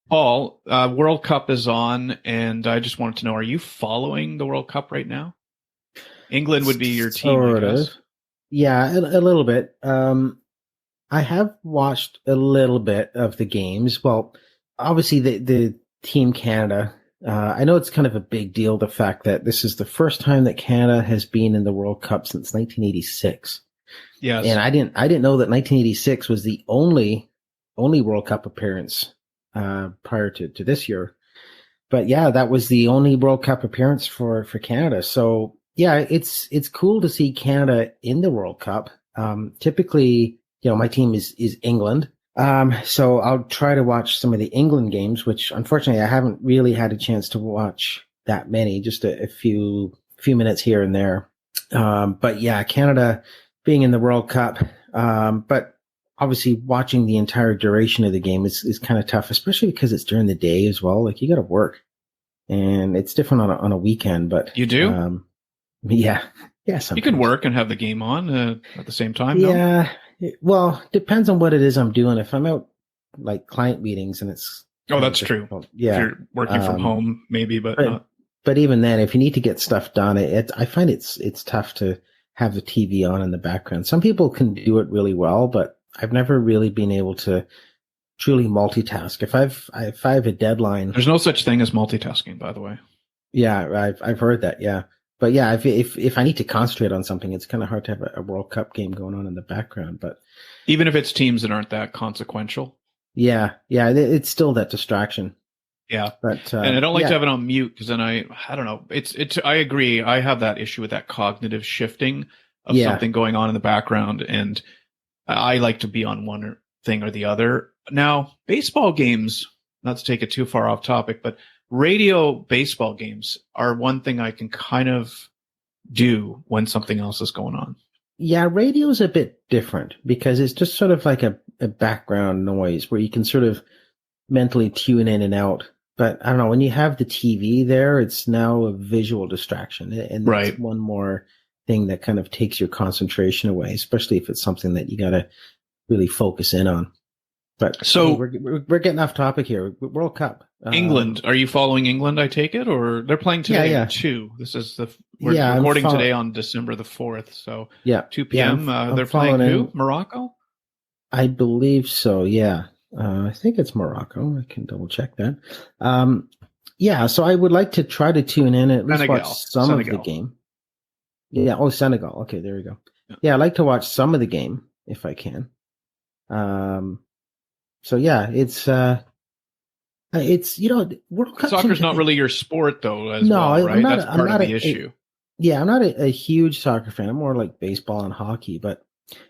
Paul, World Cup is on, and I just wanted to know, are you following the World Cup right now? England would be your team, I Sort of. guess. Yeah, a little bit. I have watched a little bit of the games. Well, obviously the Team Canada. I know it's kind of a big deal, the fact that this is the first time that Canada has been in the World Cup since 1986. And Yes. I didn't know that 1986 was the only World Cup appearance prior to this year. But yeah, that was the only World Cup appearance for Canada. So yeah, it's cool to see Canada in the World Cup. Typically, my team is England. So I'll try to watch some of the England games, which unfortunately I haven't really had a chance to watch that many, just a few minutes here and there. But yeah, Canada being in the World Cup. But obviously watching the entire duration of the game is kind of tough, especially because it's during the day as well. Like you got to work and it's different on a weekend, but, You do? yeah, yeah, You could sometimes. work and have the game on at the same time, no? Yeah. Well, depends on what it is I'm doing. If I'm out like client meetings and it's Oh, kind of that's true. difficult. If Yeah. you're working from Um, home, maybe, but but, not. but even then, if you need to get stuff done, I find it's tough to have the TV on in the background. Some people can do it really well, but I've never really been able to truly multitask. If I have a deadline, There's no such thing as multitasking, by the way. yeah, I've heard that, yeah. But yeah, if I need to concentrate on something, it's kind of hard to have a World Cup game going on in the background. But Even if it's teams that aren't that consequential. yeah, it's still that distraction. Yeah. But And I don't like to yeah, have it on mute because then I don't know. I agree. I have that issue with that cognitive shifting of yeah, something going on in the background. And I like to be on one thing or the other. Now, baseball games, not to take it too far off topic, but radio baseball games are one thing I can kind of do when something else is going on. yeah. Radio's a bit different because it's just sort of like a background noise where you can sort of mentally tune in and out. But I don't know, when you have the TV there, it's now a visual distraction. And that's Right. one more thing that kind of takes your concentration away, especially if it's something that you got to really focus in on. But hey, So, we're getting off topic here. World Cup. England, are you following England? I take it, or they're playing Yeah, today at yeah, 2. This is we're yeah. recording today on December the 4th. So Yeah, 2 yeah. p.m. I'm They're playing following who? in. Morocco? I believe so. Yeah, I think it's Morocco. I can double check that. Yeah. So I would like to try to tune in and at least watch Senegal. some of the Senegal. game. Yeah. Oh, Senegal. Okay, there we go. Yeah. Yeah, I like to watch some of the game if I can. Um. So yeah, it's World Cup Soccer's seems not like really your sport though, as no, well, I'm right? not. That's I'm part of not the issue. yeah, I'm not a huge soccer fan. I'm more like baseball and hockey. But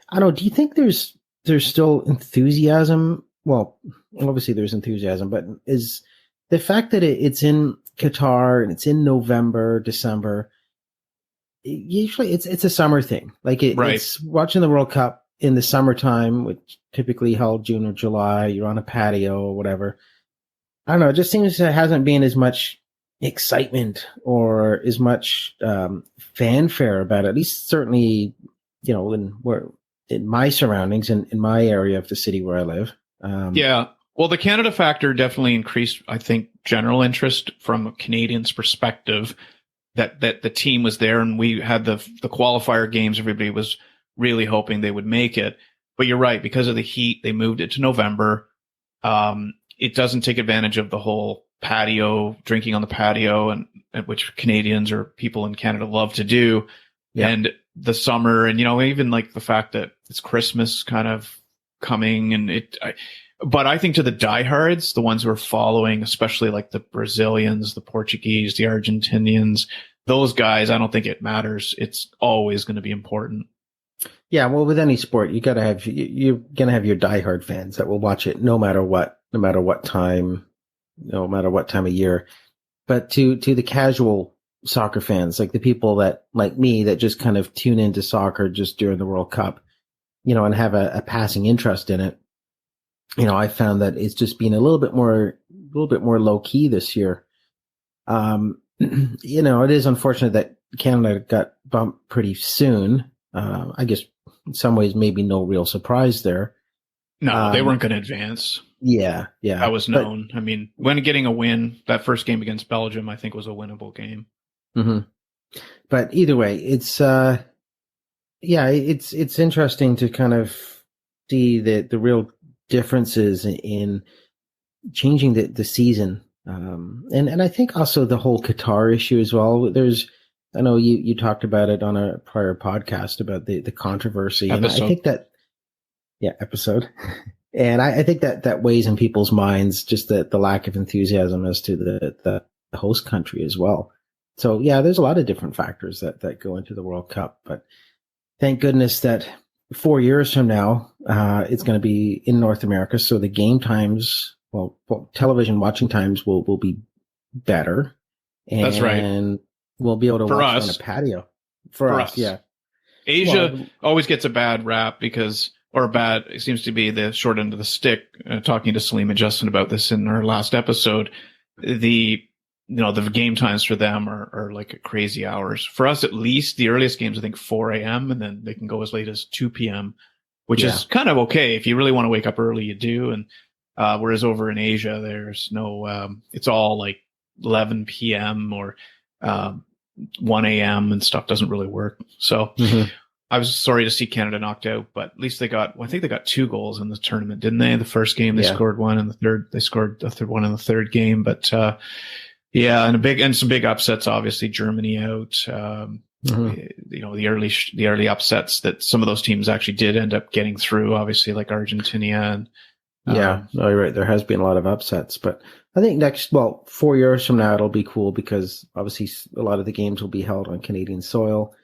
I don't know. Do you think there's still enthusiasm? Well, obviously there's enthusiasm, but is the fact that it's in Qatar and it's in November, December? Usually, it's a summer thing. Like Right. it's watching the World Cup in the summertime, which typically held June or July. You're on a patio or whatever. I don't know. It just seems there hasn't been as much excitement or as much fanfare about it. At least, certainly, in my surroundings and in my area of the city where I live. Um, Yeah. Well, the Canada factor definitely increased, I think, general interest from a Canadian's perspective that the team was there and we had the qualifier games. Everybody was really hoping they would make it. But you're right, because of the heat, they moved it to November. It doesn't take advantage of the whole patio, drinking on the patio, and which Canadians or people in Canada love to do, yeah, and the summer, and even like the fact that it's Christmas kind of coming, and but I think to the diehards, the ones who are following, especially like the Brazilians, the Portuguese, the Argentinians, those guys, I don't think it matters. It's always going to be important. yeah. Well, with any sport, you're gonna have your diehard fans that will watch it no matter what time, no matter what time of year. But to the casual soccer fans, like the people that like me that just kind of tune into soccer just during the World Cup, and have a passing interest in it, I found that it's just been a little bit more low key this year. It is unfortunate that Canada got bumped pretty soon. I guess in some ways maybe no real surprise there. No, they weren't going to advance. Yeah, That was known. I mean, when getting a win, that first game against Belgium, I think was a winnable game. Mm-hmm. But either way, it's it's interesting to kind of see the real differences in changing the season. And I think also the whole Qatar issue as well. I know you talked about it on a prior podcast about the controversy. Episode. And I think that, episode. And I think that weighs in people's minds, just the lack of enthusiasm as to the host country as well. So yeah, there's a lot of different factors that go into the World Cup, but thank goodness that 4 years from now, it's going to be in North America. So the game times, television watching times will be better. And that's right. We'll be able to watch us. on a patio. For us, yeah. Asia always gets a bad rap it seems to be the short end of the stick. Talking to Salim and Justin about this in our last episode, the game times for them are like crazy hours. For us, at least, the earliest games, I think 4 a.m. and then they can go as late as 2 p.m., which is kind of okay. If you really want to wake up early, you do. And whereas over in Asia, there's no, it's all like 11 p.m. or 1 a.m. and stuff doesn't really work. So I was sorry to see Canada knocked out, but at least I think they got 2 goals in the tournament, didn't they? The first game, they scored one, and they scored the third one in the third game. But, and some big upsets, obviously Germany out, the early upsets that some of those teams actually did end up getting through, obviously like Argentina. And, you're right. There has been a lot of upsets, but I think 4 years from now, it'll be cool because obviously a lot of the games will be held on Canadian soil.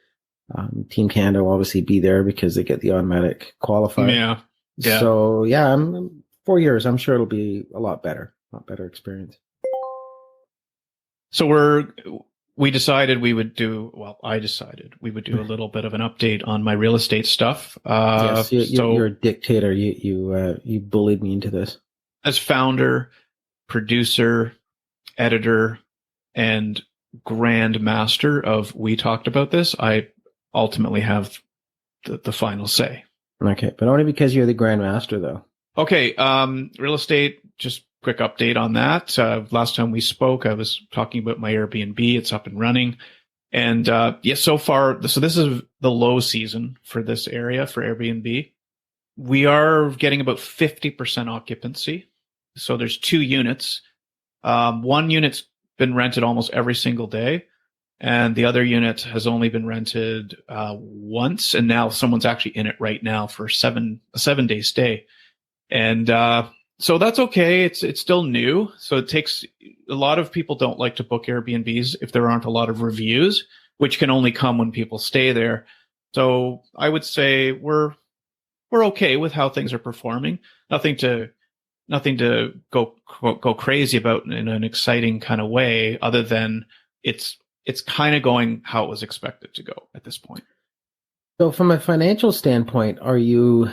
Team Canada will obviously be there because they get the automatic qualifier. Yeah. So 4 years, I'm sure it'll be a lot better experience. So I decided we would do a little bit of an update on my real estate stuff. Yes, you're a dictator. You bullied me into this. As founder, producer, editor, and grand master of We Talked About This, I ultimately have the final say. Okay, but only because you're the grand master, though. Okay, real estate, just quick update on that. Last time we spoke, I was talking about my Airbnb. It's up and running. And so far, so this is the low season for this area for Airbnb. We are getting about 50% occupancy. So there's 2 units. One unit's been rented almost every single day. And the other unit has only been rented once. And now someone's actually in it right now for a 7-day stay. And so that's okay. It's still new. So it takes a lot of people don't like to book Airbnbs if there aren't a lot of reviews, which can only come when people stay there. So I would say we're okay with how things are performing. Nothing to go crazy about in an exciting kind of way, other than it's kind of going how it was expected to go at this point. So from a financial standpoint, are you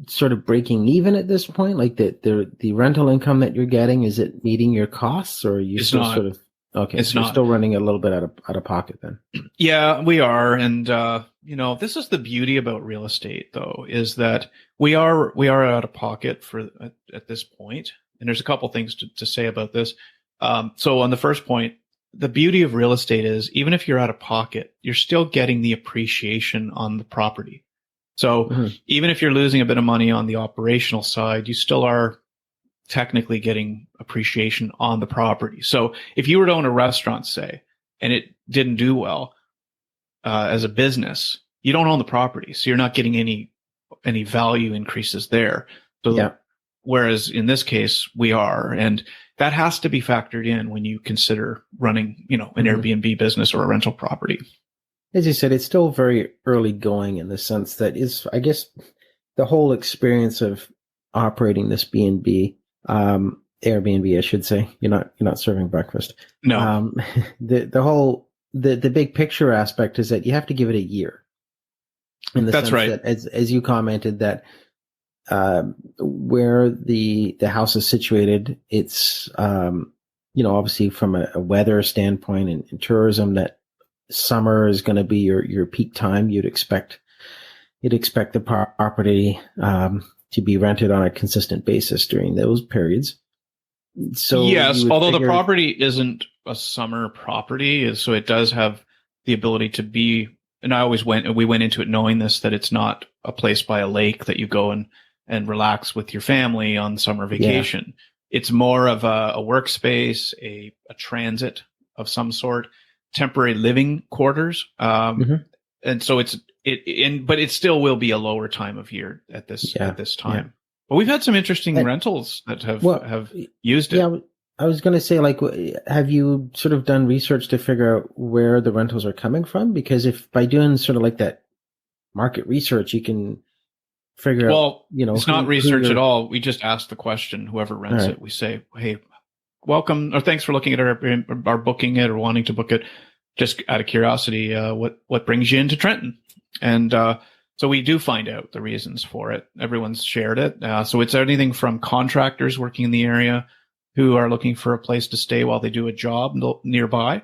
sort of breaking even at this point? Like the rental income that you're getting, is it meeting your costs, or are you it's still not. Sort of okay? It's so not. You're still running a little bit out of pocket then. Yeah, we are, and this is the beauty about real estate, though, is that we are out of pocket at this point, and there's a couple things to say about this. So on the first point, the beauty of real estate is even if you're out of pocket, you're still getting the appreciation on the property. So even if you're losing a bit of money on the operational side, you still are technically getting appreciation on the property. So if you were to own a restaurant, say, and it didn't do well as a business, you don't own the property. So you're not getting any value increases there. So whereas in this case, we are. And that has to be factored in when you consider running, an Airbnb business or a rental property. As you said, it's still very early going in the sense that I guess the whole experience of operating this Airbnb, I should say. You're not serving breakfast. No. The big picture aspect is that you have to give it a year. That's right. That as you commented that where the house is situated, it's obviously from a weather standpoint and tourism, that summer is going to be your peak time. You'd expect the property to be rented on a consistent basis during those periods. So yes, although the property isn't a summer property, so it does have the ability to be. And we went into it knowing this, that it's not a place by a lake that you go and relax with your family on summer vacation. Yeah. It's more of a workspace, a transit of some sort, temporary living quarters. And so but it still will be a lower time of year at this time. Yeah. But we've had some interesting rentals that have used it. Yeah, I was going to say, like, have you sort of done research to figure out where the rentals are coming from? Because if by doing sort of like that market research, you can figure out, it's not research at all. We just ask the question, whoever rents it, we say, hey, welcome, or thanks for looking at our booking it or wanting to book it. Just out of curiosity, what brings you into Trenton? And, so we do find out the reasons for it. Everyone's shared it. So it's anything from contractors working in the area who are looking for a place to stay while they do a job nearby.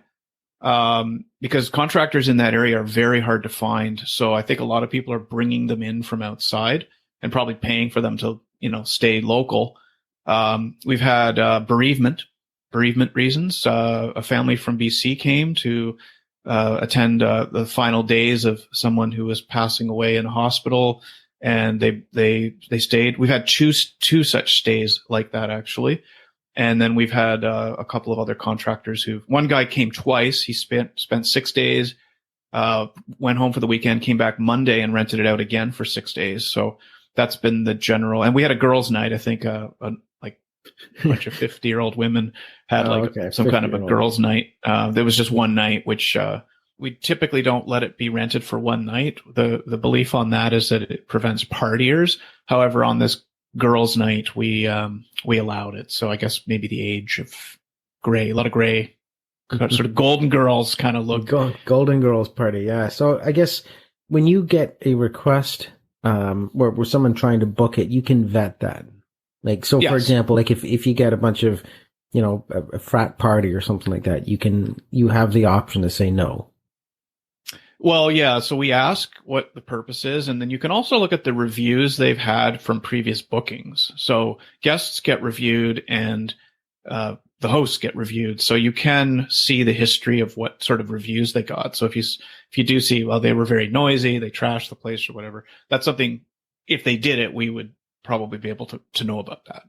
Because contractors in that area are very hard to find. So I think a lot of people are bringing them in from outside and probably paying for them to, stay local. We've had bereavement reasons. A family from BC came to attend the final days of someone who was passing away in a hospital, and they stayed. We've had two such stays like that, actually. And then we've had a couple of other contractors one guy came twice. He spent 6 days, went home for the weekend, came back Monday and rented it out again for 6 days. So that's been the general. And we had a girls' night. I think like a bunch of 50-year-old women had some kind of a girls' night. There was just one night, which we typically don't let it be rented for one night. The belief on that is that it prevents partiers. However, on this girls' night, we allowed it. So I guess maybe the age of gray, a lot of gray, sort of golden girls kind of look. Golden girls party, yeah. So I guess when you get a request where someone trying to book it, you can vet that. Like, so for example, like if you get a bunch of, a frat party or something like that, you have the option to say no. Well, yeah. So we ask what the purpose is, and then you can also look at the reviews they've had from previous bookings. So guests get reviewed and the hosts get reviewed. So you can see the history of what sort of reviews they got. So if you do see, well, they were very noisy, they trashed the place or whatever, that's something, if they did it, we would probably be able to know about that.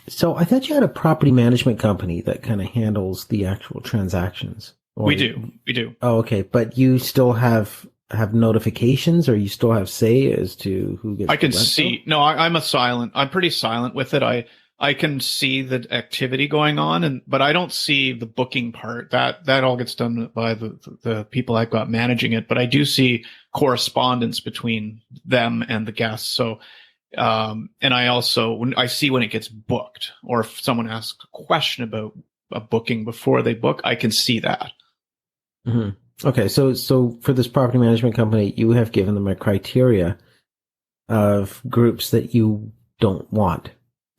So I thought you had a property management company that kind of handles the actual transactions. We do. Oh, okay. But you still have notifications, or you still have say as to who gets. I can see. No, I'm pretty silent with it. I can see the activity going on, but I don't see the booking part. That all gets done by the people I've got managing it. But I do see correspondence between them and the guests. So, and I see when it gets booked, or if someone asks a question about a booking before they book, I can see that. Mm-hmm. Okay, so for this property management company, you have given them a criteria of groups that you don't want.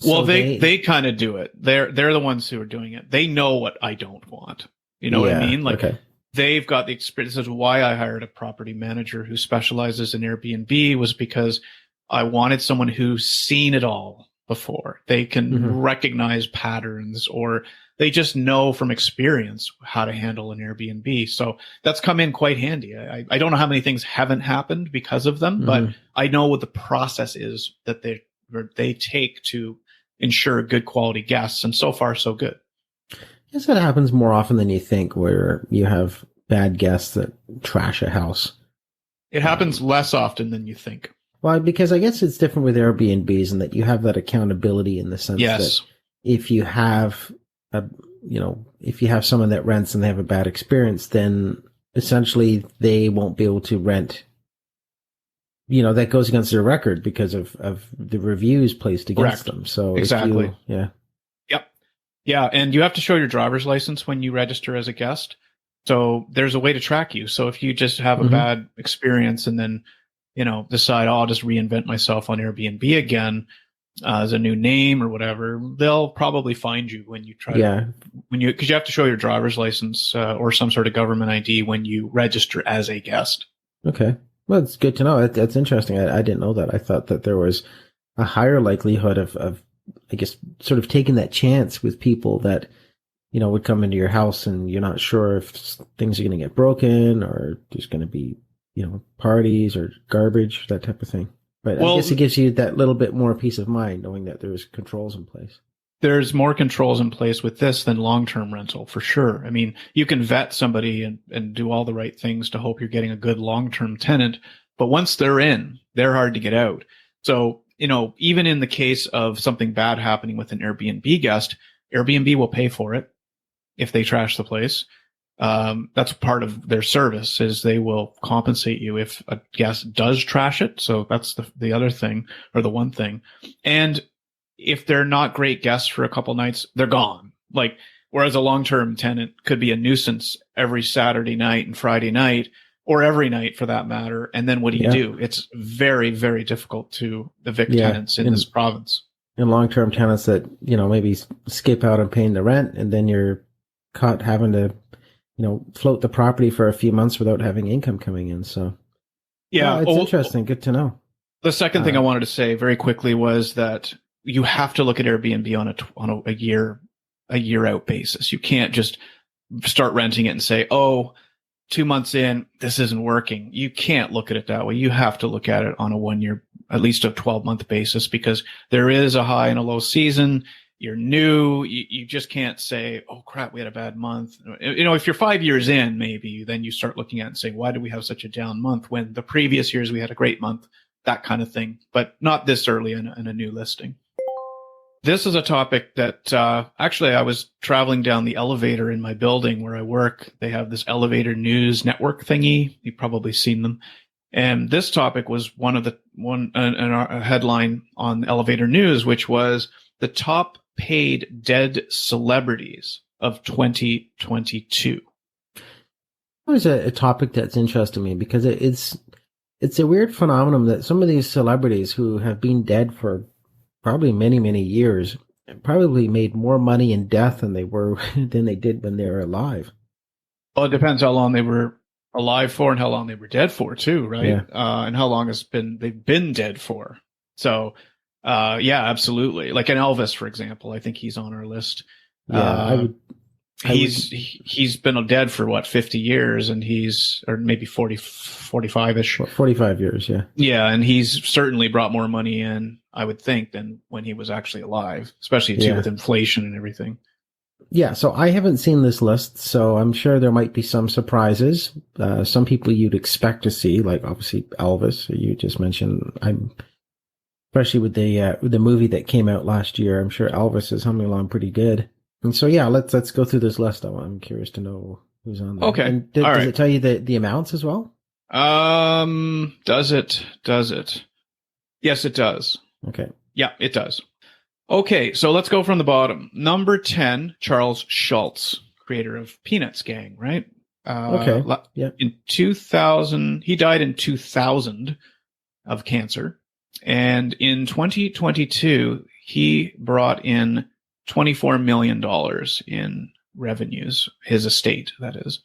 Well, they kind of do it. They're the ones who are doing it. They know what I don't want. You know what I mean? Like, they've got the experience. This is why I hired a property manager who specializes in Airbnb, was because I wanted someone who's seen it all before. They can recognize patterns, or they just know from experience how to handle an Airbnb. So that's come in quite handy. I don't know how many things haven't happened because of them, but I know what the process is that they take to ensure good quality guests. And so far, so good. I guess that happens more often than you think, where you have bad guests that trash a house. It happens less often than you think. Well, because I guess it's different with Airbnbs, in that you have that accountability in the sense that if you have if you have someone that rents and they have a bad experience, then essentially they won't be able to rent. That goes against their record because of the reviews placed against them. So exactly. Yep. Yeah. And you have to show your driver's license when you register as a guest. So there's a way to track you. So if you just have a bad experience and then, decide, I'll just reinvent myself on Airbnb again, as a new name or whatever, they'll probably find you when you try because you have to show your driver's license, or some sort of government ID when you register as a guest. Okay. Well, it's good to know. That's interesting. I didn't know that. I thought that there was a higher likelihood of, I guess, sort of taking that chance with people that, would come into your house and you're not sure if things are going to get broken or there's going to be, parties or garbage, that type of thing. But I guess it gives you that little bit more peace of mind knowing that there's controls in place. There's more controls in place with this than long-term rental, for sure. I mean, you can vet somebody and do all the right things to hope you're getting a good long-term tenant. But once they're in, they're hard to get out. So, even in the case of something bad happening with an Airbnb guest, Airbnb will pay for it if they trash the place. That's part of their service, is they will compensate you if a guest does trash it. So that's the other thing, or the one thing. And if they're not great guests for a couple nights, they're gone. Like, whereas a long-term tenant could be a nuisance every Saturday night and Friday night, or every night for that matter. And then what do you do? It's very, very difficult to evict tenants in this province. And long-term tenants that, maybe skip out on paying the rent, and then you're caught having to, float the property for a few months without having income coming in. So yeah, it's interesting. Good to know. The second thing I wanted to say very quickly was that you have to look at Airbnb on a year out basis. You can't just start renting it and say, 2 months in, this isn't working. You can't look at it that way. You have to look at it on a 1 year, at least a 12-month basis, because there is a high and a low season. You're new. You just can't say, oh crap, we had a bad month. If you're 5 years in, maybe then you start looking at it and saying, why did we have such a down month when the previous years we had a great month, that kind of thing, but not this early in a new listing. This is a topic that actually I was traveling down the elevator in my building where I work. They have this elevator news network thingy. You've probably seen them. And this topic was a headline on elevator news, which was the top paid dead celebrities of 2022. There's a topic that's interesting to me because it's a weird phenomenon that some of these celebrities who have been dead for probably many, many years probably made more money in death than they did when they were alive. Well, it depends how long they were alive for and how long they were dead for too, right? Yeah. And how long they've been dead for. So, yeah, absolutely. Like an Elvis, for example, I think he's on our list. Yeah, he's been dead for 50 years, and or maybe 45-ish. 45 years, yeah. Yeah, and he's certainly brought more money in, I would think, than when he was actually alive, especially too with inflation and everything. Yeah, so I haven't seen this list, so I'm sure there might be some surprises. Some people you'd expect to see, like obviously Elvis, you just mentioned. Especially with the movie that came out last year, I'm sure Elvis is humming along pretty good. And so, yeah, let's go through this list. I'm curious to know who's on there. Okay. And does it tell you the amounts as well? Does it? Yes, it does. Okay. Yeah, it does. Okay, so let's go from the bottom. Number 10, Charles Schulz, creator of Peanuts Gang, right? Okay. Yeah. In 2000, he died in 2000 of cancer. And in 2022, he brought in $24 million in revenues, his estate, that is.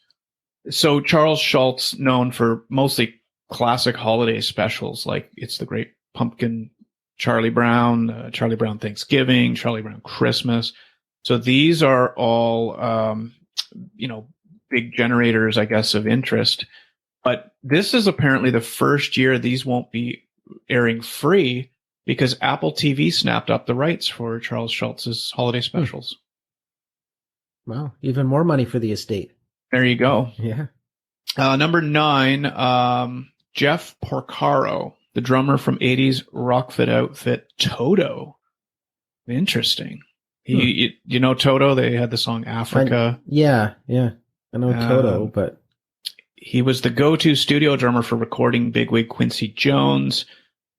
So Charles Schulz, known for mostly classic holiday specials like It's the Great Pumpkin, Charlie Brown Thanksgiving, Charlie Brown Christmas. So these are all, big generators, I guess, of interest. But this is apparently the first year these won't be airing free, because Apple TV snapped up the rights for Charles Schulz's holiday specials. Wow. Even more money for the estate. There you go. Yeah. Number 9, Jeff Porcaro, the drummer from 80s rock fit outfit Toto. Interesting. You know Toto? They had the song Africa. Yeah. I know Toto, but... He was the go-to studio drummer for recording bigwig Quincy Jones.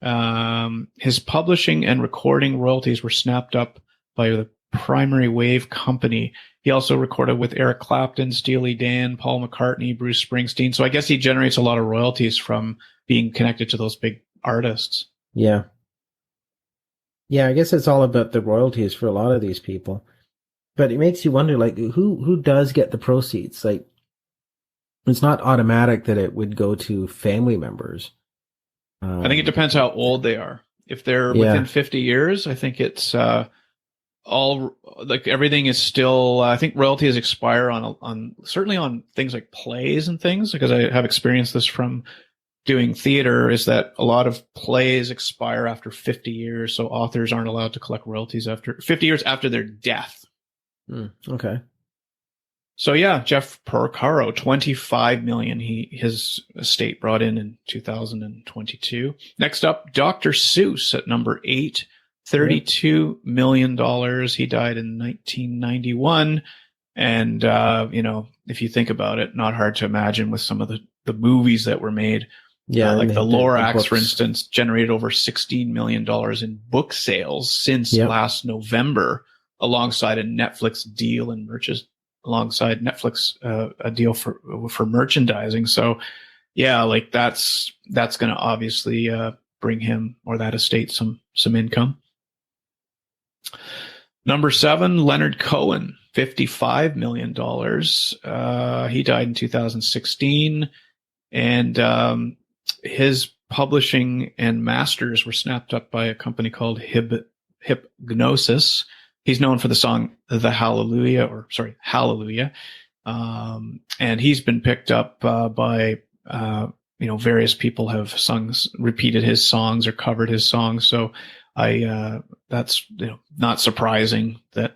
His publishing and recording royalties were snapped up by the Primary Wave Company. He also recorded with Eric Clapton, Steely Dan, Paul McCartney, Bruce Springsteen. So I guess he generates a lot of royalties from being connected to those big artists. Yeah. Yeah, I guess it's all about the royalties for a lot of these people. But it makes you wonder, like, who does get the proceeds? Like, it's not automatic that it would go to family members. I think it depends how old they are. If they're Yeah. within 50 years, I think it's all like everything is still. I think royalties expire on certainly on things like plays and things, because I have experienced this from doing theater. Is that a lot of plays expire after 50 years, so authors aren't allowed to collect royalties after 50 years after their death. Okay. So yeah, Jeff Porcaro, 25 million. His estate brought in 2022. Next up, Dr. Seuss at number 8, $32 million. He died in 1991. And, if you think about it, not hard to imagine with some of the movies that were made. Yeah. Like the Lorax, the for instance, generated over $16 million in book sales since last November, alongside a Netflix deal and alongside Netflix, a deal for merchandising. So yeah, like that's going to obviously bring him or that estate some income. Number 7, Leonard Cohen, $55 million. He died in 2016, and his publishing and masters were snapped up by a company called Hypnosis. He's known for the song Hallelujah. And he's been picked up by various people have repeated his songs or covered his songs. So that's not surprising that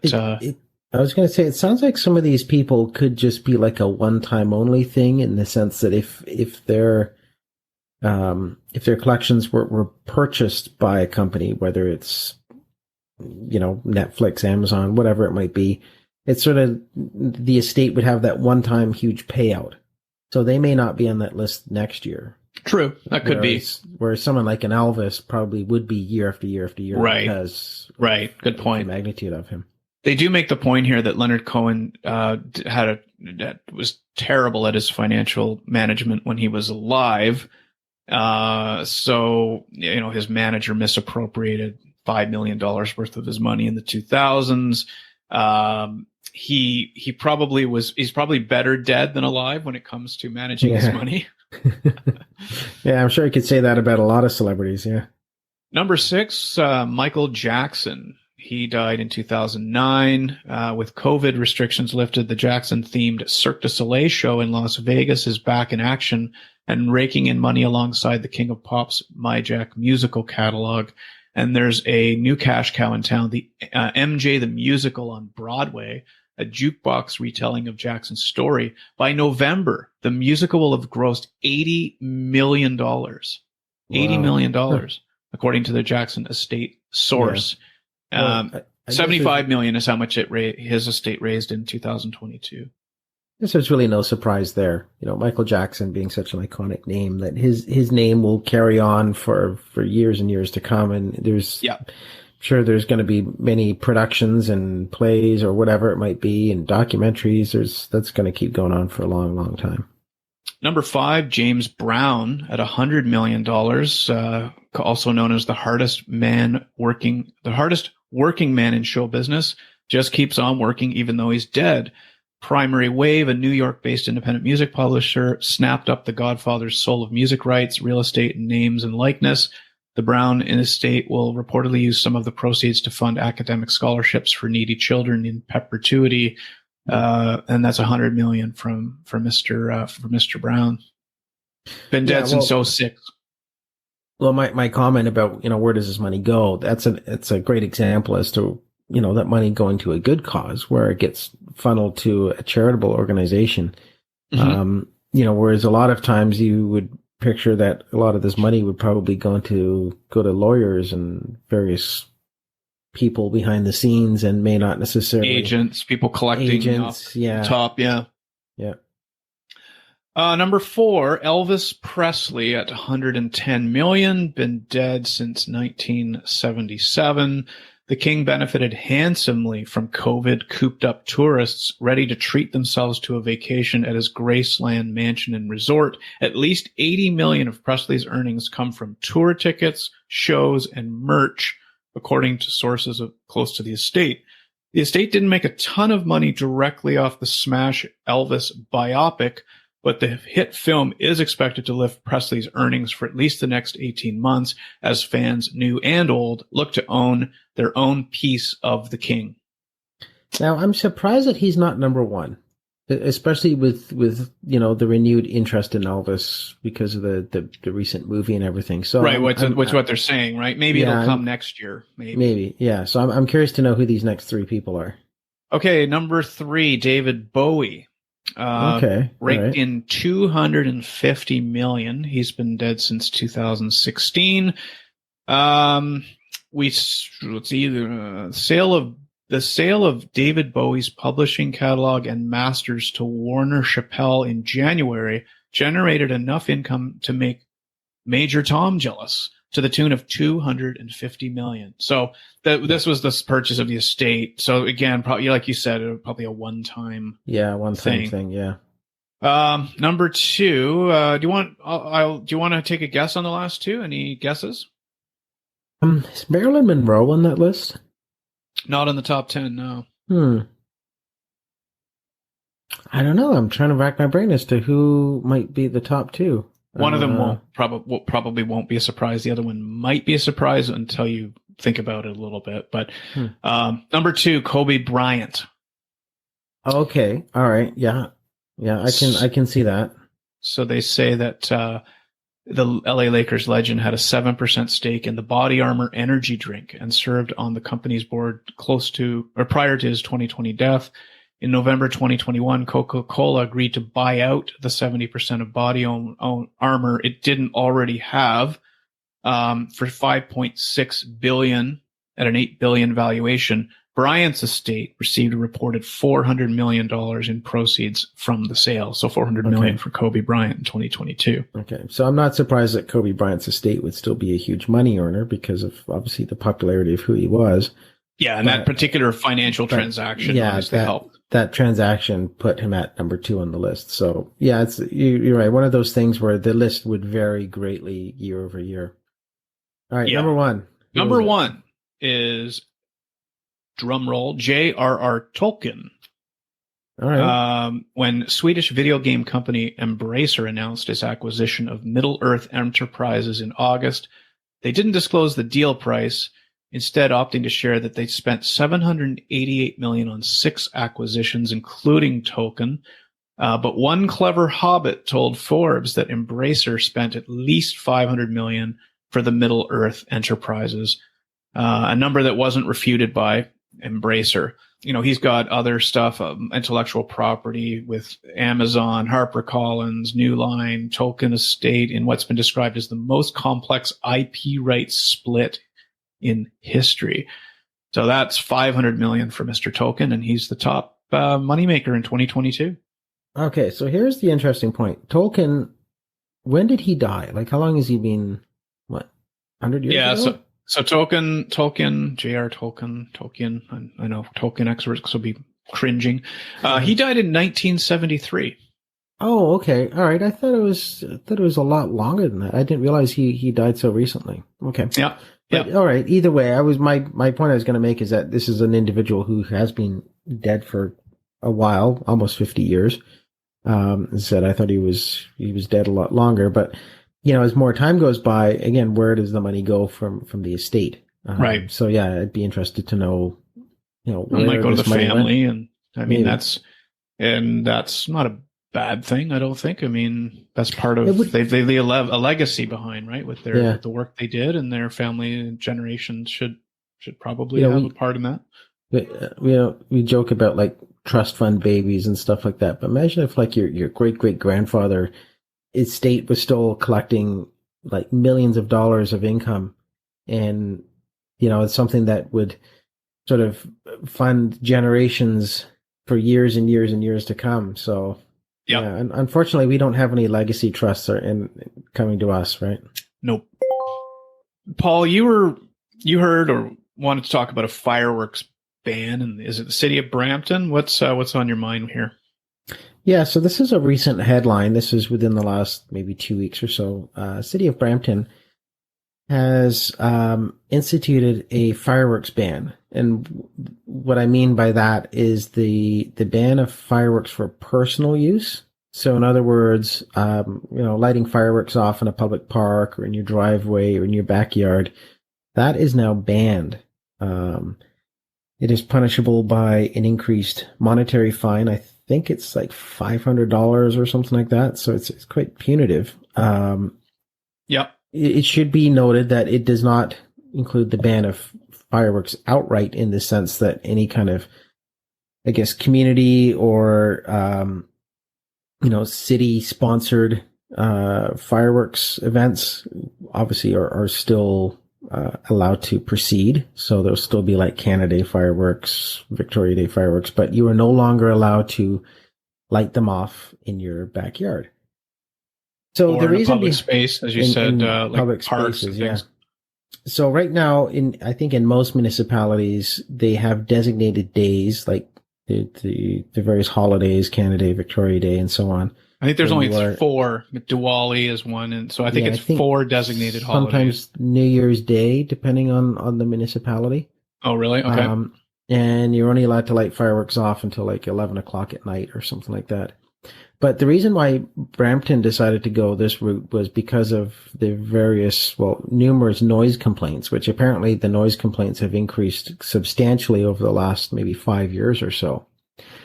I was going to say, it sounds like some of these people could just be like a one-time only thing, in the sense that if their collections were purchased by a company, whether it's Netflix, Amazon, whatever it might be, it's sort of the estate would have that one-time huge payout. So they may not be on that list next year. True. That could be. Whereas someone like an Elvis probably would be year after year after year. Right. Because good point. The magnitude of him. They do make the point here that Leonard Cohen was terrible at his financial management when he was alive. So his manager misappropriated $5 million worth of his money in the 2000s. He's probably better dead than alive when it comes to managing his money. Yeah, I'm sure you could say that about a lot of celebrities. Yeah. Number 6, Michael Jackson. He died in 2009. With COVID restrictions lifted, the Jackson-themed Cirque du Soleil show in Las Vegas is back in action and raking in money alongside the King of Pop's My Jack musical catalog. And there's a new cash cow in town, the MJ the Musical on Broadway, a jukebox retelling of Jackson's story. By November, the musical will have grossed $80 million. $80 million, according to the Jackson estate source. Yeah. $75 million is how much his estate raised in 2022. There's really no surprise there. Michael Jackson being such an iconic name, that his name will carry on for years and years to come. And I'm sure there's going to be many productions and plays or whatever it might be, and documentaries. That's going to keep going on for a long, long time. Number 5, James Brown at $100 million, also known as the hardest working man in show business, just keeps on working even though he's dead. Primary Wave, a New York-based independent music publisher, snapped up the Godfather's Soul of Music rights, real estate, and names and likeness. The Brown estate will reportedly use some of the proceeds to fund academic scholarships for needy children in perpetuity, and that's $100 million from Mr. Brown. Been dead since 2006. Well, my comment about where does this money go? It's a great example as to that money going to a good cause, where it gets funneled to a charitable organization. Mm-hmm. Whereas a lot of times you would picture that a lot of this money would probably go to lawyers and various people behind the scenes, and may not necessarily agents, people collecting top. Yeah. Number 4, Elvis Presley at $110 million, been dead since 1977. The king benefited handsomely from COVID cooped up tourists ready to treat themselves to a vacation at his Graceland mansion and resort. At least $80 million of Presley's earnings come from tour tickets, shows, and merch, according to sources close to the estate. The estate didn't make a ton of money directly off the smash Elvis biopic, but the hit film is expected to lift Presley's earnings for at least the next 18 months as fans, new and old, look to own their own piece of the king. Now, I'm surprised that he's not number one, especially with the renewed interest in Elvis because of the recent movie and everything. So right, what's what they're saying, right? Maybe it'll come next year. Maybe, yeah. So I'm curious to know who these next three people are. Okay, number 3, David Bowie. Raked in $250 million. He's been dead since 2016. The sale of David Bowie's publishing catalog and masters to Warner Chappell in January generated enough income to make Major Tom jealous, to the tune of $250 million. So this was the purchase of the estate. So again, probably like you said, it was probably a one-time thing. Yeah. Number 2. Do you want to take a guess on the last 2? Any guesses? Is Marilyn Monroe on that list? Not in the top 10, no. I don't know. I'm trying to rack my brain as to who might be the top 2. One of them probably won't be a surprise. The other one might be a surprise until you think about it a little bit. But number 2, Kobe Bryant. Okay. All right. Yeah. I can see that. So they say that the LA Lakers legend had a 7% stake in the Body Armor energy drink and served on the company's board prior to his 2020 death. In November 2021, Coca-Cola agreed to buy out the 70% of Body Armor it didn't already have for $5.6 billion at an $8 billion valuation. Bryant's estate received a reported $400 million in proceeds from the sale. So $400 million for Kobe Bryant in 2022. Okay. So I'm not surprised that Kobe Bryant's estate would still be a huge money earner because of obviously the popularity of who he was. Yeah, and that particular financial transaction obviously helped. That transaction put him at number 2 on the list. So yeah, you're right. One of those things where the list would vary greatly year over year. All right, number 1. Number 1 is, drum roll, J.R.R. Tolkien. All right. When Swedish video game company Embracer announced its acquisition of Middle-earth Enterprises in August, they didn't disclose the deal price, instead opting to share that they spent $788 million on 6 acquisitions, including Tolkien. But one clever hobbit told Forbes that Embracer spent at least $500 million for the Middle-earth Enterprises, a number that wasn't refuted by Embracer. He's got other stuff, intellectual property with Amazon, HarperCollins, New Line, Tolkien Estate, in what's been described as the most complex IP rights split in history. So that's $500 million for Mr. Tolkien, and he's the top moneymaker in 2022. Okay, so here's the interesting point. Tolkien, when did he die? Like, how long has he been, 100 years ago? So Tolkien, J.R. Tolkien, I know Tolkien experts will be cringing. He died in 1973. Oh, okay. All right. I thought it was a lot longer than that. I didn't realize he died so recently. Okay. Yeah. But, all right. Either way, my point I was going to make is that this is an individual who has been dead for a while, almost 50 years. Said I thought he was dead a lot longer, but as more time goes by, again, where does the money go from the estate? Right. So yeah, I'd be interested to know, where it might go to the family, and I mean that's not a bad thing, I don't think. I mean, that's part of they leave a legacy behind, right? With their the work they did, and their family generations should probably have a part in that. We joke about like trust fund babies and stuff like that, but imagine if like your great great grandfather estate was still collecting like millions of dollars of income, and it's something that would sort of fund generations for years and years and years to come. So yeah, and unfortunately we don't have any legacy trusts coming to us, right? Nope. Paul, you heard or wanted to talk about a fireworks ban, and is it the city of Brampton? What's on your mind here? Yeah, so this is a recent headline. This is within the last maybe 2 weeks or so. City of Brampton has instituted a fireworks ban. And what I mean by that is the ban of fireworks for personal use So in other words, lighting fireworks off in a public park or in your driveway or in your backyard, that is now banned. It is punishable by an increased monetary fine. I think it's like $500 or something like that. So it's quite punitive. Yep. It should be noted that it does not include the ban of fireworks outright, in the sense that any kind of, I guess, community or city sponsored fireworks events obviously are still allowed to proceed. So there'll still be like Canada Day fireworks, Victoria Day fireworks, but you are no longer allowed to light them off in your backyard. So or the in a reason public space, as you said, like public parks spaces, and things. So right now, I think in most municipalities, they have designated days, like the various holidays, Canada Day, Victoria Day, and so on. I think there's only 4. Diwali is one, and so I think it's 4 designated holidays. Sometimes New Year's Day, depending on the municipality. Oh, really? Okay. And you're only allowed to light fireworks off until like 11 o'clock at night or something like that. But the reason why Brampton decided to go this route was because of the numerous noise complaints, which apparently the noise complaints have increased substantially over the last maybe 5 years or so.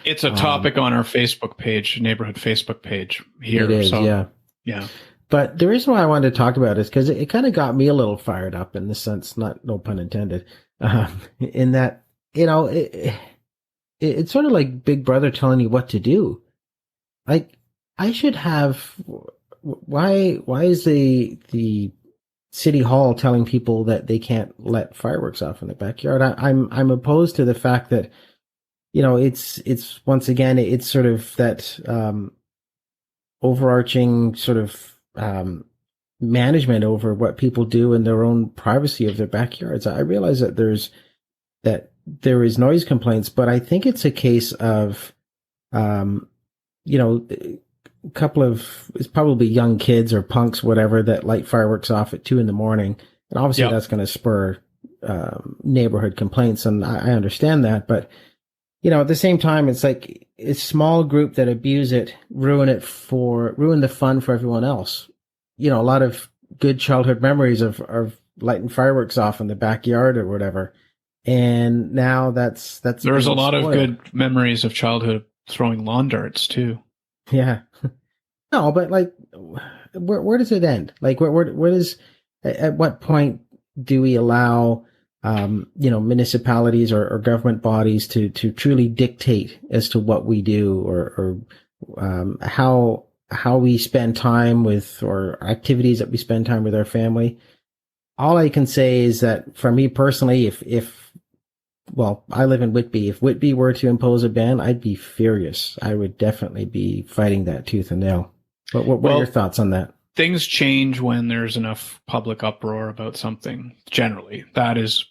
It's a topic on our Facebook page, neighborhood Facebook page here. It is, so, yeah. But the reason why I wanted to talk about it is because it kind of got me a little fired up, in the sense, no pun intended, in that, it's sort of like Big Brother telling you what to do. Like, I should have. Why is the city hall telling people that they can't let fireworks off in the backyard? I'm opposed to the fact that, it's once again, it's sort of that overarching sort of management over what people do in their own privacy of their backyards. I realize that there is noise complaints, but I think it's a case of a couple of, it's probably young kids or punks, whatever, that light fireworks off at 2 a.m. And obviously that's going to spur neighborhood complaints. And I understand that. But, at the same time, it's like a small group that abuse it, ruin the fun for everyone else. A lot of good childhood memories of lighting fireworks off in the backyard or whatever. And now that's there's a lot of good memories of childhood throwing lawn darts too. Yeah. No, but like, where does it end? Like, where does, at what point do we allow, municipalities or government bodies to truly dictate as to what we do or how we spend time with, or activities that we spend time with our family? All I can say is that for me personally, I live in Whitby. If Whitby were to impose a ban, I'd be furious. I would definitely be fighting that tooth and nail. But what are your thoughts on that? Things change when there's enough public uproar about something, generally. That is,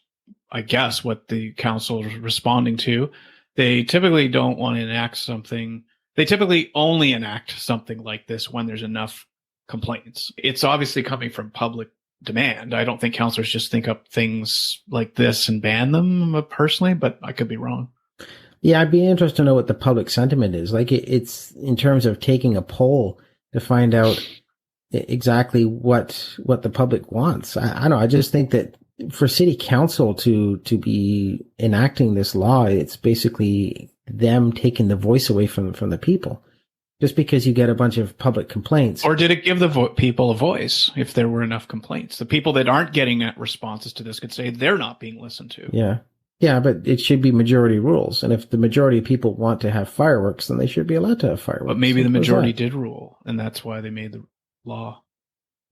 I guess, what the council is responding to. They typically don't want to enact something. They typically only enact something like this when there's enough complaints. It's obviously coming from public demand. I don't think councillors just think up things like this and ban them personally, but I could be wrong. Yeah, I'd be interested to know what the public sentiment is. Like, it's in terms of taking a poll to find out exactly what the public wants. I don't know. I just think that for city council to be enacting this law, it's basically them taking the voice away from the people. Just because you get a bunch of public complaints. Or did it give the people a voice if there were enough complaints? The people that aren't getting responses to this could say they're not being listened to. Yeah. Yeah, but it should be majority rules. And if the majority of people want to have fireworks, then they should be allowed to have fireworks. But maybe the majority did rule, and that's why they made the law.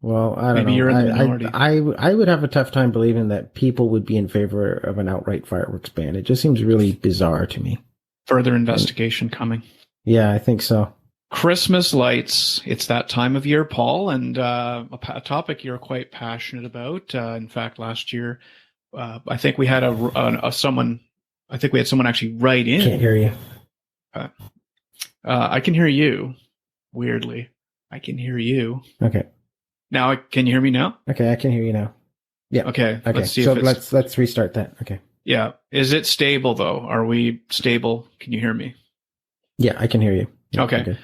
Well, I don't know. Maybe you're in the minority. I would have a tough time believing that people would be in favor of an outright fireworks ban. It just seems really bizarre to me. Further investigation coming. Yeah, I think so. Christmas lights. It's that time of year, Paul, and a topic you're quite passionate about. In fact, last year, I think we had someone actually write in. Can't hear you. I can hear you. Weirdly, I can hear you. Okay. Now, can you hear me now? Okay, I can hear you now. Yeah. Okay. Let's see. So let's restart that. Okay. Yeah. Is it stable though? Are we stable? Can you hear me? Yeah, I can hear you. Yeah, okay.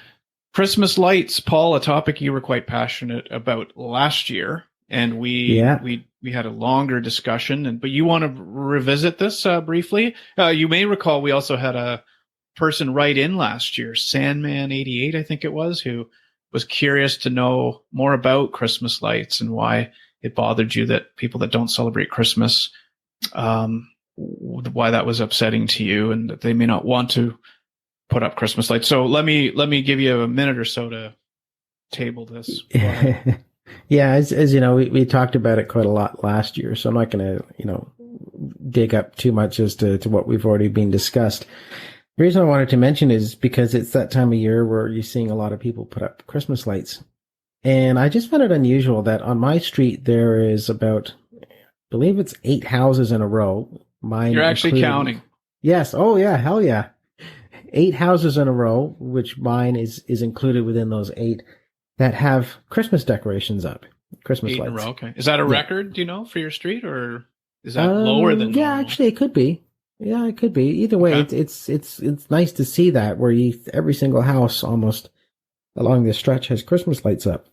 Christmas lights, Paul, a topic you were quite passionate about last year, and we had a longer discussion. But you want to revisit this briefly? You may recall we also had a person write in last year, Sandman88, I think it was, who was curious to know more about Christmas lights and why it bothered you that people that don't celebrate Christmas, why that was upsetting to you, and that they may not want to put up Christmas lights. So let me give you a minute or so to table this. Yeah, as you know, we talked about it quite a lot last year, so I'm not going to, dig up too much as to what we've already been discussed. The reason I wanted to mention is because it's that time of year where you're seeing a lot of people put up Christmas lights. And I just found it unusual that on my street there is about, I believe it's 8 houses in a row. Mine You're actually counting. Yes. Oh yeah. Hell yeah. 8 houses in a row, which mine is included within those 8, that have Christmas decorations up. Christmas 8 lights. In a row. Okay. Is that a record, do you know, for your street, or is that lower than normal? Yeah, actually it could be. Yeah, it could be. Either way, okay. It's nice to see that where every single house almost along this stretch has Christmas lights up.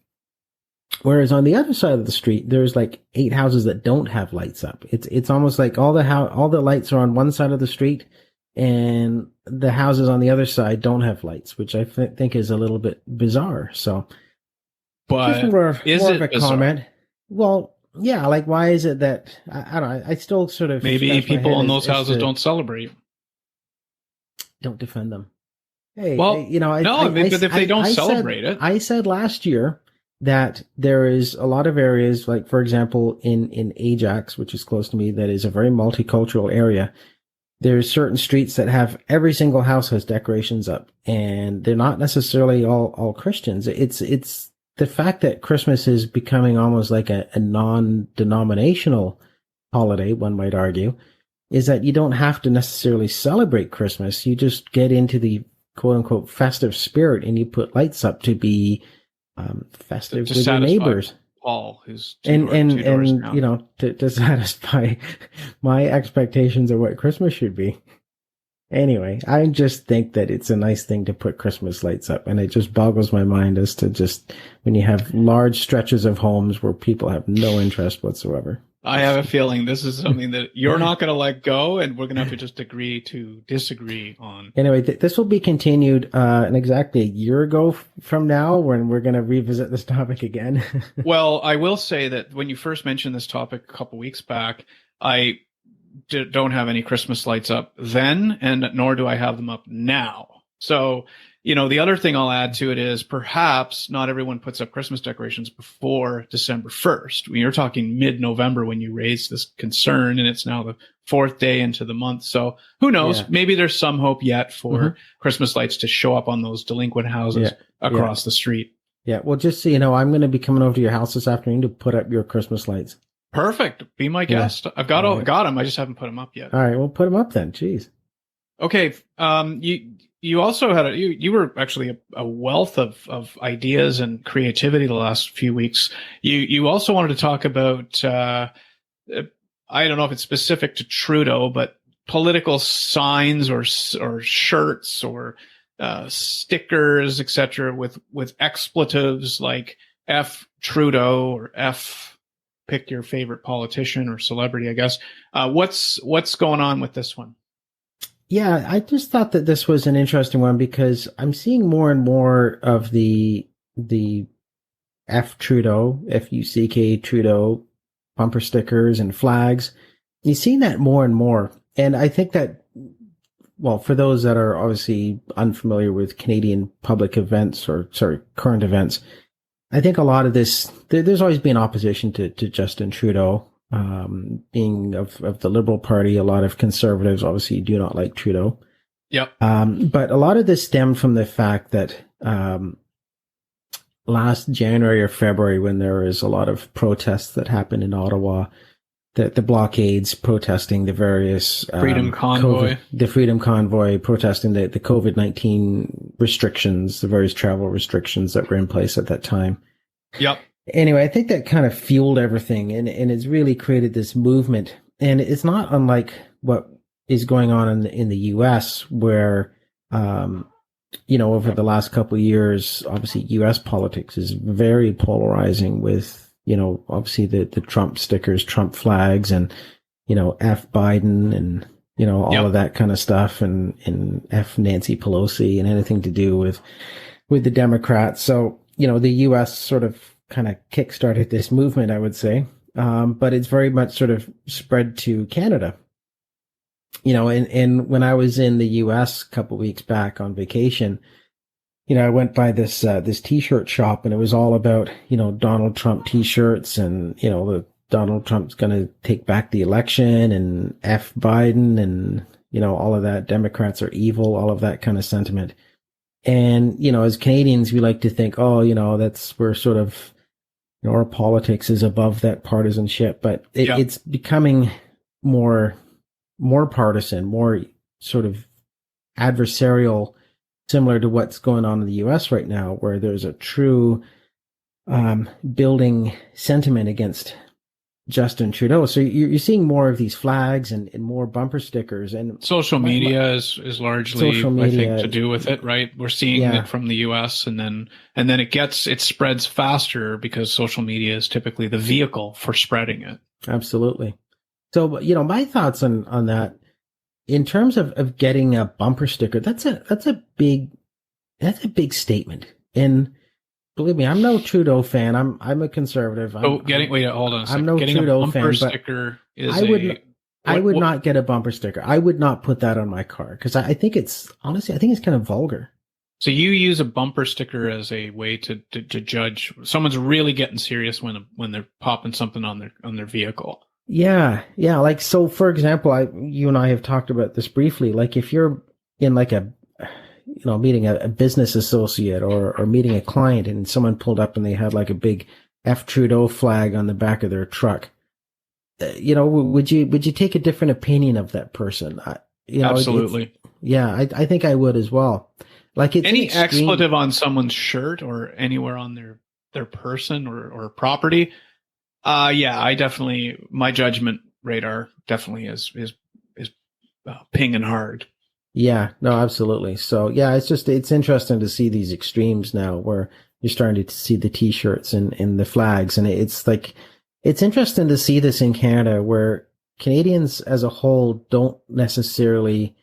Whereas on the other side of the street, there's like 8 houses that don't have lights up. It's almost like all the lights are on one side of the street, and the houses on the other side don't have lights, which I think is a little bit bizarre. So, but just more of a bizarre? comment. Well, yeah, like why is it that I don't know? I still sort of maybe people in those houses don't celebrate. Don't defend them. Hey, well, but if they don't celebrate it, I said last year that there is a lot of areas, like for example in Ajax, which is close to me, that is a very multicultural area. There's certain streets that have every single house has decorations up, and they're not necessarily all Christians. It's the fact that Christmas is becoming almost like a non-denominational holiday, one might argue, is that you don't have to necessarily celebrate Christmas. You just get into the quote unquote festive spirit, and you put lights up to be festive with your neighbors. Paul, who's to satisfy my expectations of what Christmas should be. Anyway, I just think that it's a nice thing to put Christmas lights up, and it just boggles my mind as to just when you have large stretches of homes where people have no interest whatsoever. I have a feeling this is something that you're not going to let go, and we're going to have to just agree to disagree on. Anyway, this will be continued in exactly a year ago from now, when we're going to revisit this topic again. Well, I will say that when you first mentioned this topic a couple weeks back, I don't have any Christmas lights up then, and nor do I have them up now. So, the other thing I'll add to it is perhaps not everyone puts up Christmas decorations before December 1st. You're talking mid-November when you raised this concern, and it's now the 4th day into the month. So who knows? Yeah. Maybe there's some hope yet for Christmas lights to show up on those delinquent houses across the street. Yeah. Well, just so you know, I'm going to be coming over to your house this afternoon to put up your Christmas lights. Perfect. Be my guest. I've got them. I just haven't put them up yet. All right. Well, put them up then. Jeez. Okay. You also had you were actually a wealth of ideas and creativity the last few weeks. You also wanted to talk about, I don't know if it's specific to Trudeau, but political signs or shirts or stickers, etc., with expletives like F Trudeau or F, pick your favorite politician or celebrity, I guess. What's going on with this one? Yeah, I just thought that this was an interesting one because I'm seeing more and more of the F Trudeau, F-U-C-K Trudeau bumper stickers and flags. You're seeing that more and more. And I think that, well, for those that are obviously unfamiliar with Canadian public events current events, I think a lot of this, there's always been opposition to Justin Trudeau. Being of the Liberal Party, a lot of conservatives obviously do not like Trudeau. Yep. But a lot of this stemmed from the fact that last January or February, when there was a lot of protests that happened in Ottawa, the blockades protesting the various Freedom Convoy, the Freedom Convoy protesting the COVID-19 restrictions, the various travel restrictions that were in place at that time. Yep. Anyway, I think that kind of fueled everything, and it's really created this movement. And it's not unlike what is going on in the U.S., where over the last couple of years, obviously U.S. politics is very polarizing with, obviously the Trump stickers, Trump flags, and, F Biden and, all of that kind of stuff, and F Nancy Pelosi and anything to do with the Democrats. So, the U.S. sort of kind of kickstarted this movement, I would say. But it's very much sort of spread to Canada. And when I was in the U.S. a couple of weeks back on vacation, I went by this t-shirt shop, and it was all about, Donald Trump t-shirts, and, the Donald Trump's going to take back the election, and F Biden, and, all of that. Democrats are evil, all of that kind of sentiment. And, as Canadians, we like to think, oh, we're sort of, our politics is above that partisanship, but it's becoming more partisan, more sort of adversarial, similar to what's going on in the U.S. right now, where there's a true building sentiment against Justin Trudeau. So you're seeing more of these flags and more bumper stickers, and social media is largely, I think, to do with it, right? We're seeing it from the US, and then it spreads faster because social media is typically the vehicle for spreading it. Absolutely. So, my thoughts on that, in terms of getting a bumper sticker, that's a big statement. And believe me, I'm no Trudeau fan. I'm a conservative. Hold on a second. I'm no Trudeau fan, sticker is I would not get a bumper sticker. I would not put that on my car, because I think it's kind of vulgar. So you use a bumper sticker as a way to judge someone's really getting serious when they're popping something on their vehicle. Yeah. Like, so for example, you and I have talked about this briefly. Like, if you're in like meeting a business associate or meeting a client, and someone pulled up and they had like a big F Trudeau flag on the back of their truck, would you take a different opinion of that person? Absolutely. I think I would as well. Like, it's any expletive on someone's shirt or anywhere on their person or property. I definitely, my judgment radar definitely is pinging hard. Yeah, no, absolutely. So yeah, it's interesting to see these extremes now, where you're starting to see the t-shirts and the flags. And it's interesting to see this in Canada, where Canadians as a whole don't necessarily,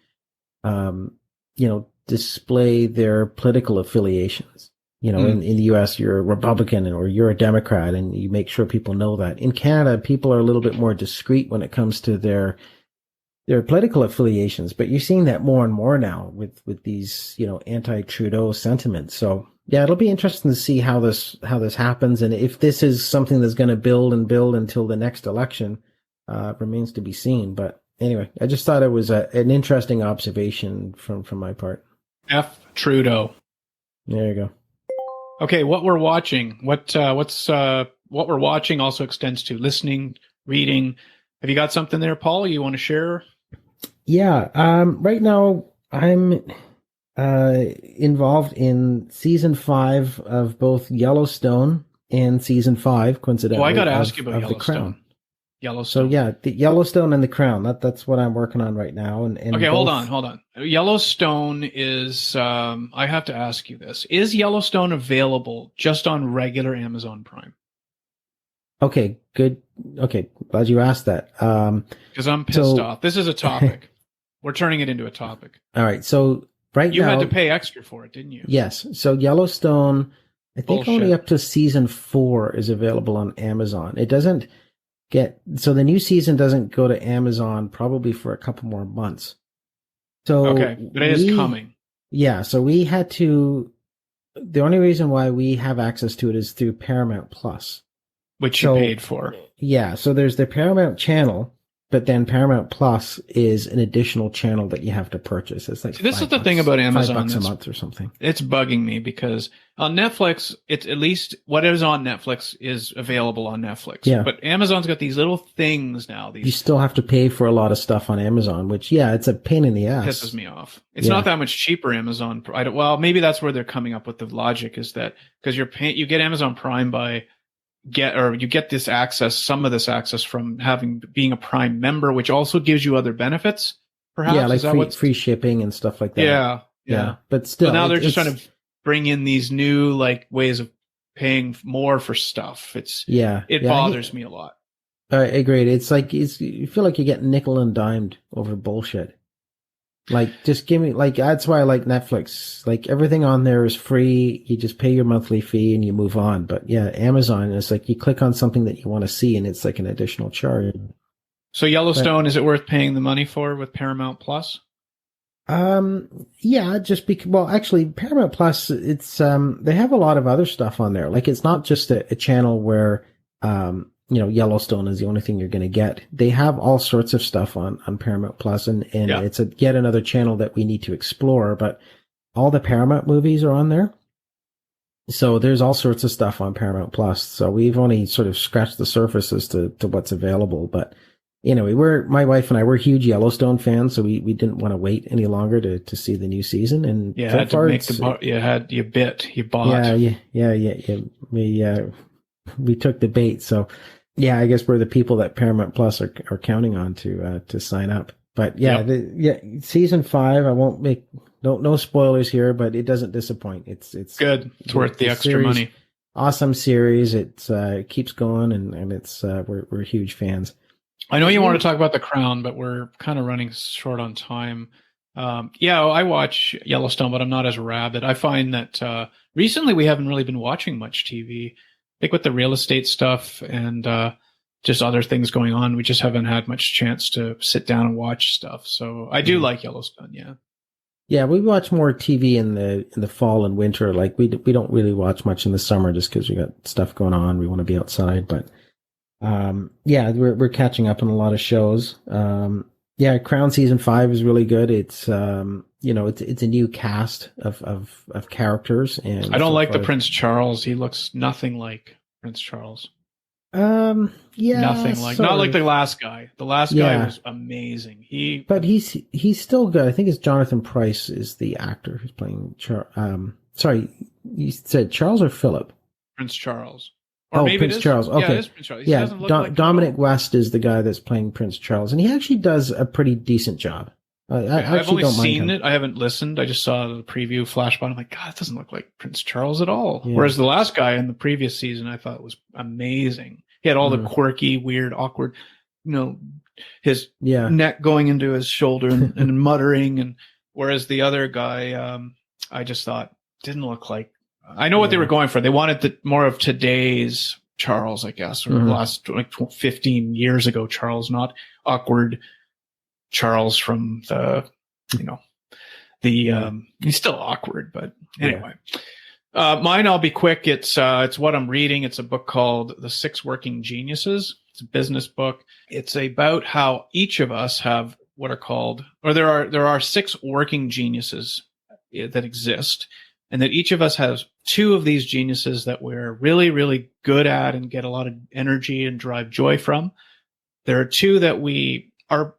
display their political affiliations. In the US, you're a Republican or you're a Democrat, and you make sure people know that. In Canada, people are a little bit more discreet when it comes to their political affiliations, but you're seeing that more and more now with these, anti-Trudeau sentiments. So yeah, it'll be interesting to see how this happens. And if this is something that's going to build until the next election, remains to be seen. But anyway, I just thought it was an interesting observation from my part. F Trudeau. There you go. Okay, what we're watching, what we're watching also extends to listening, reading. Have you got something there, Paul, you want to share? Yeah. Right now I'm involved in season 5 of both Yellowstone and season 5, coincidentally. Well, I got to ask you about Yellowstone. The Crown. Yellowstone. So yeah, the Yellowstone and the Crown. That's what I'm working on right now. And okay, hold on. Yellowstone is. I have to ask you this: is Yellowstone available just on regular Amazon Prime? Okay, good. Okay, glad you asked that. Because I'm pissed off. This is a topic. We're turning it into a topic. All right. So you had to pay extra for it, didn't you? Yes. So Yellowstone, I think only up to season 4 is available on Amazon. It doesn't so the new season doesn't go to Amazon probably for a couple more months. So okay, but it is coming. Yeah. So we had to. The only reason why we have access to it is through Paramount Plus, which you paid for. Yeah. So there's the Paramount channel, but then Paramount Plus is an additional channel that you have to purchase. It's like this is the thing about Amazon. $5 a month or something. It's bugging me because on Netflix, it's at least what is on Netflix is available on Netflix. Yeah. But Amazon's got these little things now. You still have to pay for a lot of stuff on Amazon, which it's a pain in the ass. Pisses me off. It's not that much cheaper. Amazon. Well, maybe that's where they're coming up with the logic is that because you get Amazon Prime by. You get this access, some of this access from being a Prime member, which also gives you other benefits. Perhaps like free shipping and stuff like that. Yeah, Yeah. But still, So now they're just it's trying to bring in these new like ways of paying more for stuff. It bothers me a lot. I agree. It's like you feel like you get nickel and dimed over bullshit. Like, just give me, like, that's why I like Netflix. Like, everything on there is free. You just pay your monthly fee and you move on. But yeah, Amazon is like you click on something that you want to see and it's like an additional charge. So Yellowstone, is it worth paying the money for with Paramount Plus? Yeah, just because, well, actually, Paramount Plus, it's, they have a lot of other stuff on there. Like, it's not just a channel where, Yellowstone is the only thing you're going to get. They have all sorts of stuff on Paramount Plus, and it's yet another channel that we need to explore, but all the Paramount movies are on there. So there's all sorts of stuff on Paramount Plus. So we've only sort of scratched the surface as to what's available, but anyway, my wife and I, we're huge Yellowstone fans, so we didn't want to wait any longer to see the new season. And you so had far, you bought. Yeah. We took the bait. So yeah, I guess we're the people that Paramount Plus are counting on to sign up. But season 5, I won't make no spoilers here, but it doesn't disappoint. It's good. It's worth the extra series, money. Awesome series. It keeps going, and it's we're huge fans. I know you want to talk about The Crown, but we're kind of running short on time. I watch Yellowstone, but I'm not as rabid. I find that recently we haven't really been watching much TV. I think with the real estate stuff and just other things going on, we just haven't had much chance to sit down and watch stuff. So I do like Yellowstone, yeah. Yeah, we watch more TV in the fall and winter. Like we don't really watch much in the summer just because we got stuff going on. We want to be outside, but we're catching up on a lot of shows. Crown season 5 is really good. It's it's a new cast of characters, and I don't like the Prince Charles. He looks nothing like Prince Charles. Nothing like, not like the last guy. The last guy was amazing. But he's still good. I think it's Jonathan Pryce is the actor who's playing sorry, you said Charles or Philip? Prince Charles. Or maybe Prince Charles. Okay. Yeah, it is Prince Charles. He doesn't look like Dominic West is the guy that's playing Prince Charles, and he actually does a pretty decent job. I've only seen it. I haven't listened. I just saw the preview flash by. I'm like, God, it doesn't look like Prince Charles at all. Yeah. Whereas the last guy in the previous season, I thought was amazing. He had all the quirky, weird, awkward, his neck going into his shoulder and muttering. And whereas the other guy, I just thought didn't look like. I know what they were going for. They wanted more of today's Charles, I guess, or the last 15 years ago Charles, not awkward Charles from he's still awkward, but anyway. Mine, I'll be quick. It's what I'm reading. It's a book called The 6 Working Geniuses. It's a business book. It's about how each of us have what are called, or there are 6 working geniuses that exist. And that each of us has 2 of these geniuses that we're really, really good at and get a lot of energy and drive joy from. There are 2 that we are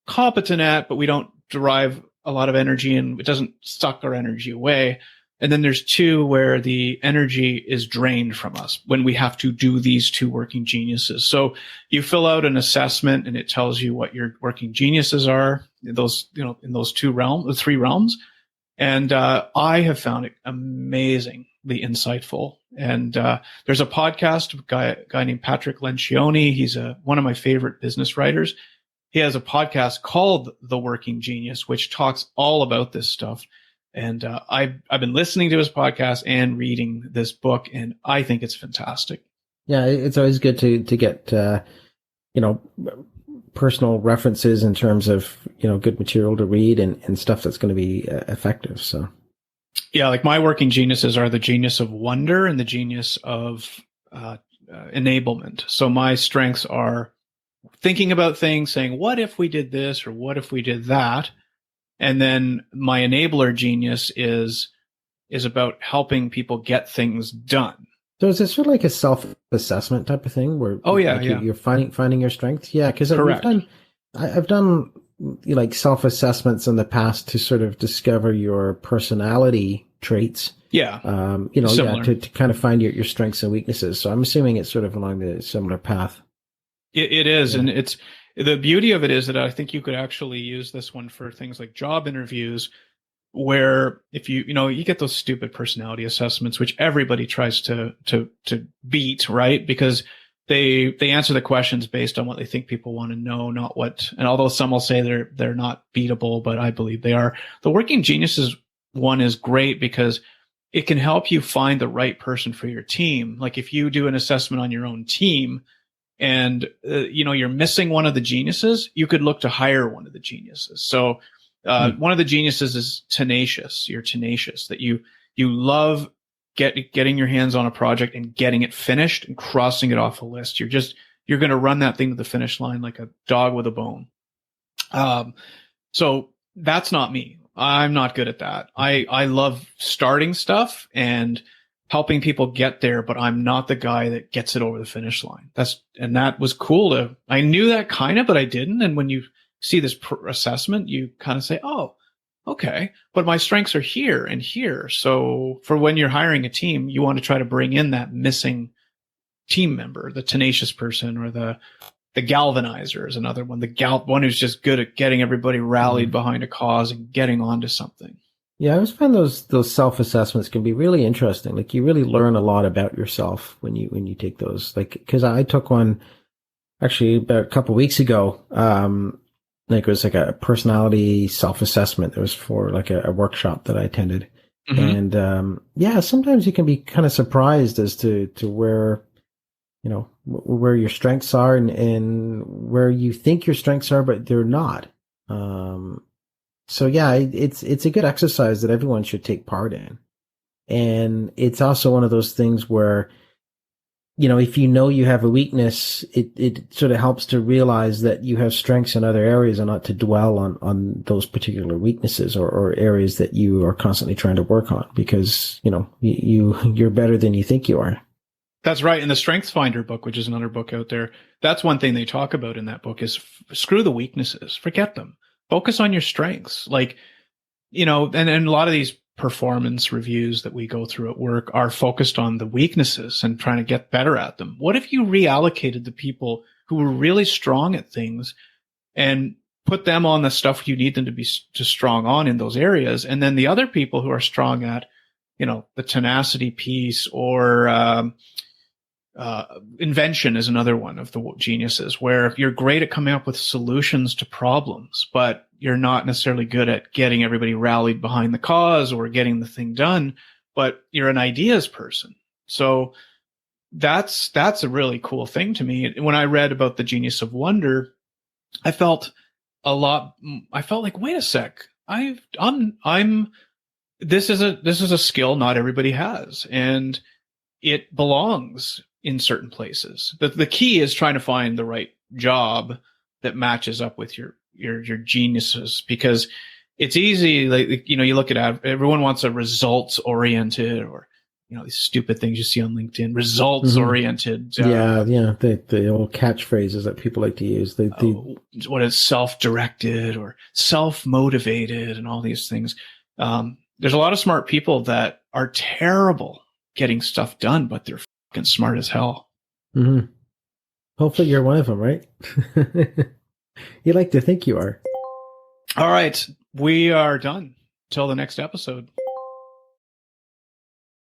competent at, but we don't derive a lot of energy and it doesn't suck our energy away. And then there's 2 where the energy is drained from us when we have to do these 2 working geniuses. So you fill out an assessment and it tells you what your working geniuses are, in those 3 realms. And I have found it amazingly insightful. And there's a podcast, a guy named Patrick Lencioni. He's one of my favorite business writers. He has a podcast called The Working Genius, which talks all about this stuff. And I've been listening to his podcast and reading this book, and I think it's fantastic. Yeah, it's always good to get personal references in terms of good material to read and stuff that's going to be effective. So yeah, like my working geniuses are the genius of wonder and the genius of enablement. So my strengths are thinking about things, saying, what if we did this or what if we did that? And then my enabler genius is about helping people get things done. So is this sort of like a self-assessment type of thing where you're finding your strengths? Yeah, because I've done like self-assessments in the past to sort of discover your personality traits. Yeah. To kind of find your strengths and weaknesses. So I'm assuming it's sort of along the similar path. It is, and it's the beauty of it is that I think you could actually use this one for things like job interviews. where if you get those stupid personality assessments, which everybody tries to beat, right? Because they answer the questions based on what they think people want to know, not what, and although some will say they're not beatable, but I believe they are. The Working Geniuses one is great because it can help you find the right person for your team. Like if you do an assessment on your own team and you're missing one of the geniuses, you could look to hire one of the geniuses. So one of the geniuses is tenacious. You're tenacious, that you love getting your hands on a project and getting it finished and crossing it off a list. You're going to run that thing to the finish line like a dog with a bone. So that's not me. I'm not good at that. I love starting stuff and helping people get there, but I'm not the guy that gets it over the finish line. That was cool I knew that kind of, but I didn't. And when you see this assessment, you kind of say, oh, okay, but my strengths are here and here. So for when you're hiring a team, you want to try to bring in that missing team member, the tenacious person, or the galvanizer is another one. One who's just good at getting everybody rallied behind a cause and getting onto something. Yeah, I always find those self-assessments can be really interesting. Like you really learn a lot about yourself when you take those. Like, because I took one actually about a couple of weeks ago. Like it was like a personality self-assessment. It was for like a workshop that I attended. Mm-hmm. And sometimes you can be kind of surprised as to where where your strengths are and where you think your strengths are, but they're not. So yeah, it's a good exercise that everyone should take part in. And it's also one of those things where, if you have a weakness, it sort of helps to realize that you have strengths in other areas and not to dwell on those particular weaknesses or areas that you are constantly trying to work on because, you're better than you think you are. That's right. In the Strengths Finder book, which is another book out there, that's one thing they talk about in that book is screw the weaknesses, forget them. Focus on your strengths. Like, and a lot of these performance reviews that we go through at work are focused on the weaknesses and trying to get better at them. What if you reallocated the people who were really strong at things and put them on the stuff you need them to be strong on in those areas? And then the other people who are strong at, the tenacity piece or, invention is another one of the geniuses, where if you're great at coming up with solutions to problems, but you're not necessarily good at getting everybody rallied behind the cause or getting the thing done, but you're an ideas person. So that's a really cool thing to me. When I read about the Genius of Wonder, I felt like, wait a sec, this is a skill not everybody has, and it belongs in certain places. The key is trying to find the right job that matches up with your geniuses, because it's easy. Like, you look at everyone wants a results oriented, or, these stupid things you see on LinkedIn, results oriented. The old catchphrases that people like to use. What is self-directed or self-motivated and all these things. There's a lot of smart people that are terrible getting stuff done, but they're fucking smart as hell. Mm-hmm. Hopefully you're one of them, right? You like to think you are. All right. We are done. Till the next episode.